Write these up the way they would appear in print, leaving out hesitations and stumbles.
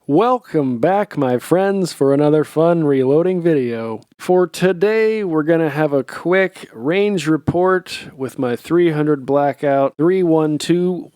Welcome back, my friends, for another fun reloading video. For today, we're going to have a quick range report with my 300 Blackout 312-155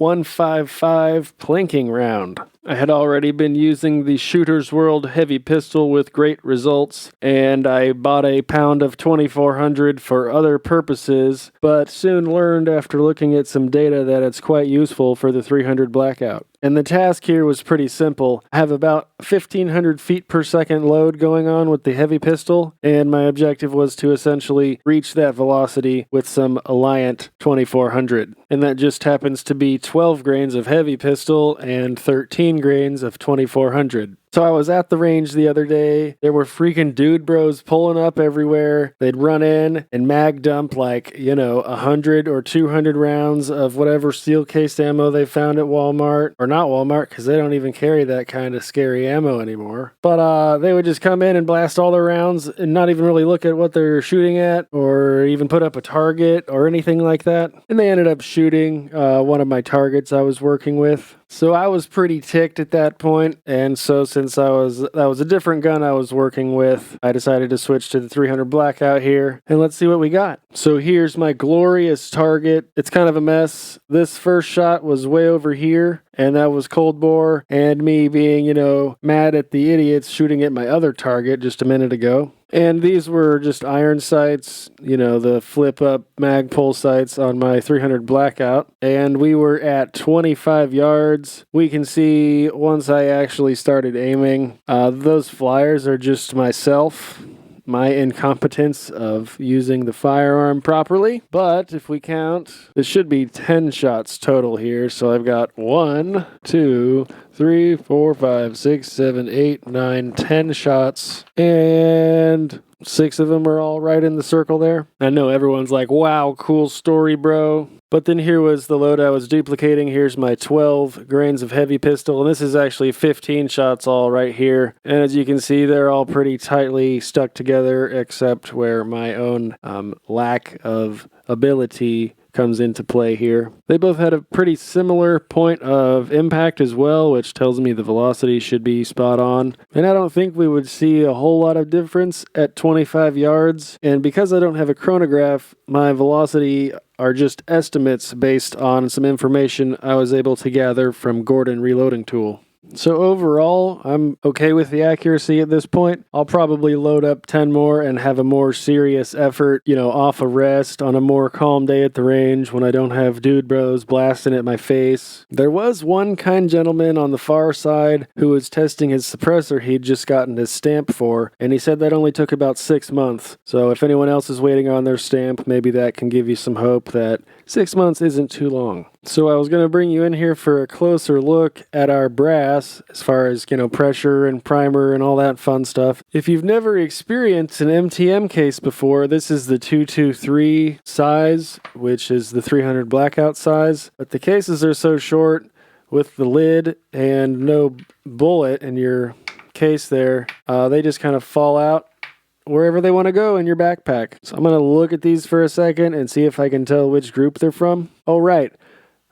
plinking round. I had already been using the Shooter's World heavy pistol with great results, and I bought a pound of 2400 for other purposes, but soon learned after looking at some data that it's quite useful for the 300 Blackout. And the task here was pretty simple. I have about 1500 feet per second load going on with the heavy pistol, and my objective was to essentially reach that velocity with some Alliant 2400. And that just happens to be 12 grains of heavy pistol and 13 grains of 2400. So I was at the range the other day. There were freaking dude bros pulling up everywhere. They'd run in and mag dump 100 or 200 rounds of whatever steel cased ammo they found at Walmart. Or not Walmart, because they don't even carry that kind of scary ammo anymore. But they would just come in and blast all their rounds and not even really look at what they're shooting at or even put up a target or anything like that. And they ended up shooting one of my targets I was working with. So I was pretty ticked at that point, and so since that was a different gun I was working with, I decided to switch to the 300 Blackout here, and let's see what we got. So here's my glorious target. It's kind of a mess. This first shot was way over here, and that was cold bore, and me being, mad at the idiots shooting at my other target just a minute ago. And these were just iron sights, the flip-up mag-pull sights on my 300 Blackout. And we were at 25 yards. We can see once I actually started aiming, those flyers are just myself. My incompetence of using the firearm properly. But if we count, this should be 10 shots total here. So I've got 1, 2, 3, 4, 5, 6, 7, 8, 9, 10 shots. And 6 of them are all right in the circle there. I know everyone's like, wow, cool story, bro. But then here was the load I was duplicating. Here's my 12 grains of heavy pistol, and this is actually 15 shots all right here. And as you can see, they're all pretty tightly stuck together, except where my own lack of ability comes into play here. They both had a pretty similar point of impact as well, which tells me the velocity should be spot on. And I don't think we would see a whole lot of difference at 25 yards. And because I don't have a chronograph, my velocity are just estimates based on some information I was able to gather from Gordon Reloading Tool. So overall, I'm okay with the accuracy at this point. I'll probably load up 10 more and have a more serious effort, off a rest on a more calm day at the range when I don't have dude bros blasting at my face. There was one kind gentleman on the far side who was testing his suppressor he'd just gotten his stamp for, and he said that only took about 6 months. So if anyone else is waiting on their stamp, maybe that can give you some hope that 6 months isn't too long. So I was going to bring you in here for a closer look at our brass as far as, pressure and primer and all that fun stuff. If you've never experienced an MTM case before, this is the 223 size, which is the 300 Blackout size. But the cases are so short with the lid and no bullet in your case there, they just kind of fall out wherever they want to go in your backpack. So I'm going to look at these for a second and see if I can tell which group they're from. Oh, right.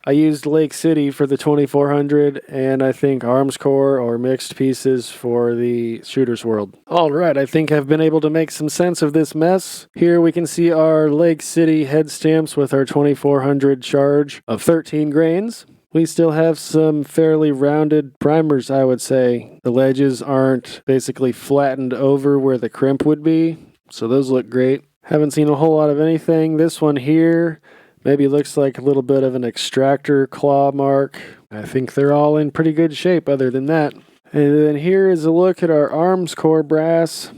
I used Lake City for the 2400 and I think Arms Corps or mixed pieces for the Shooter's World. All right, I think I've been able to make some sense of this mess. Here we can see our Lake City head stamps with our 2400 charge of 13 grains. We still have some fairly rounded primers, I would say. The ledges aren't basically flattened over where the crimp would be, so those look great. Haven't seen a whole lot of anything. This one here maybe looks like a little bit of an extractor claw mark. I think they're all in pretty good shape other than that. And then here is a look at our Arms Corps brass.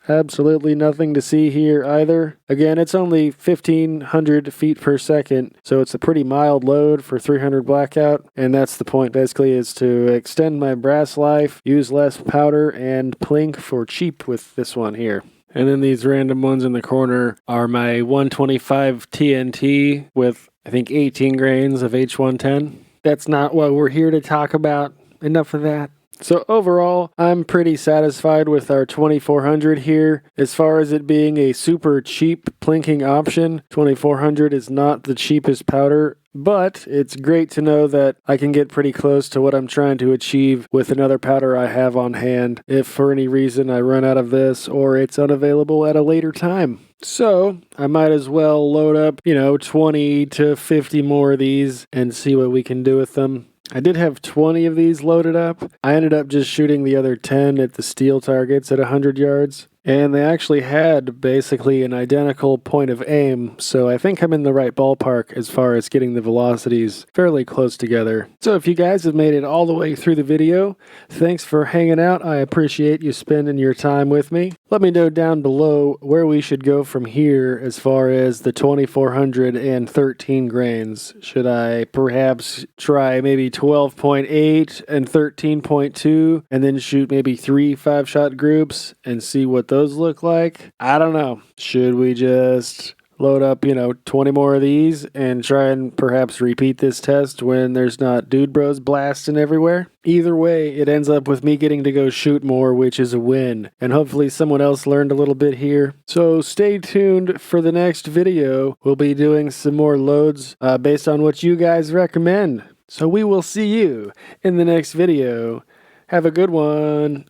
Absolutely nothing to see here either. Again, it's only 1500 feet per second, so it's a pretty mild load for 300 Blackout, and that's the point basically, is to extend my brass life, use less powder, and plink for cheap with this one here. And then these random ones in the corner are my 125 TNT with, I think, 18 grains of H110. That's not what we're here to talk about. Enough of that. So overall, I'm pretty satisfied with our 2400 here. As far as it being a super cheap plinking option, 2400 is not the cheapest powder, but it's great to know that I can get pretty close to what I'm trying to achieve with another powder I have on hand if for any reason I run out of this or it's unavailable at a later time. So I might as well load up, 20 to 50 more of these and see what we can do with them. I did have 20 of these loaded up. I ended up just shooting the other 10 at the steel targets at 100 yards. And they actually had basically an identical point of aim, so I think I'm in the right ballpark as far as getting the velocities fairly close together. So if you guys have made it all the way through the video, thanks for hanging out. I appreciate you spending your time with me. Let me know down below where we should go from here as far as the 2413 grains. Should I perhaps try maybe 12.8 and 13.2 and then shoot maybe 3 5-shot groups and see what those look like? I don't know. Should we just load up, 20 more of these and try and perhaps repeat this test when there's not dude bros blasting everywhere? Either way, it ends up with me getting to go shoot more, which is a win. And hopefully someone else learned a little bit here. So stay tuned for the next video. We'll be doing some more loads based on what you guys recommend. So we will see you in the next video. Have a good one.